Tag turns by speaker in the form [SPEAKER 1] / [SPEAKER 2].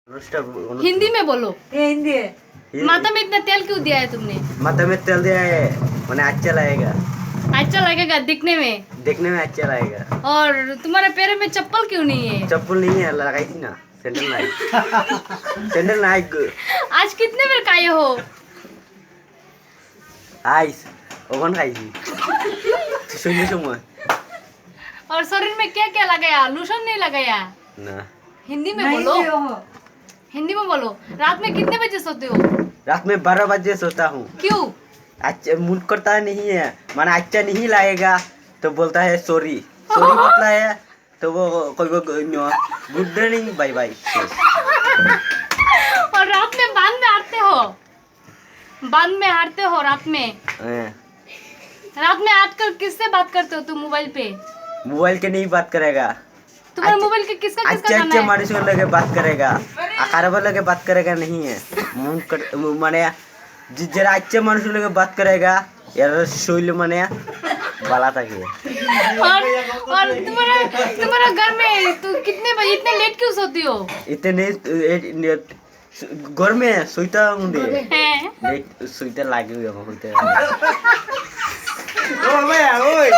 [SPEAKER 1] हिंदी में बोलो।
[SPEAKER 2] ये हिंदी है।
[SPEAKER 1] माथा में इतना तेल क्यों दिया है तुमने?
[SPEAKER 3] माथा में तेल दिया है मैंने, अच्छा लगेगा।
[SPEAKER 1] अच्छा लगेगा दिखने में?
[SPEAKER 3] देखने में अच्छा लगेगा।
[SPEAKER 1] और तुम्हारे पैर में चप्पल क्यों नहीं है?
[SPEAKER 3] चप्पल नहीं है, लगाई थी ना सैंडल नाइक। सैंडल नाइक
[SPEAKER 1] आज कितने बार खाए हो?
[SPEAKER 3] आइस ओवन खाई थी सुनने समय।
[SPEAKER 1] और शरीर में क्या क्या लगाया? लोशन नहीं लगाया?
[SPEAKER 3] ना।
[SPEAKER 1] हिंदी में
[SPEAKER 2] नहीं
[SPEAKER 1] बोलो।
[SPEAKER 2] हो।
[SPEAKER 1] हिंदी में बोलो। रात में कितने बजे सोते हो?
[SPEAKER 3] रात में 12 बजे सोता हूँ।
[SPEAKER 1] क्यों?
[SPEAKER 3] अच्छा मूड करता नहीं है, माना अच्छा नहीं लगेगा तो बोलता है सॉरी। सॉरी बोलता है तो वो कोई गुड मॉर्निंग बाय बाय।
[SPEAKER 1] और रात में बांध में हारते हो? बांध में हारते हो रात में? रात में आजकल किससे बात करते हो तुम मोबाइल पे?
[SPEAKER 3] मोबाइल के नहीं बात करेगा।
[SPEAKER 1] तुम्हारे मोबाइल के किसका
[SPEAKER 3] अच्छे
[SPEAKER 1] गाना
[SPEAKER 3] अच्छे
[SPEAKER 1] है?
[SPEAKER 3] मनुष्य लगे बात करेगा, अकारबा लगे बात करेगा नहीं है। माने जरा अच्छे मनुष्य लगे बात करेगा यार शोल माने बाला था के।
[SPEAKER 1] और तुम्हारा घर में तू कितने बजे इतने लेट क्यों सोती हो?
[SPEAKER 3] इतने घर में सोता हूँ दे
[SPEAKER 1] हैं?
[SPEAKER 3] सोते लागे हुए होते।
[SPEAKER 4] Ô, mẹ ơi!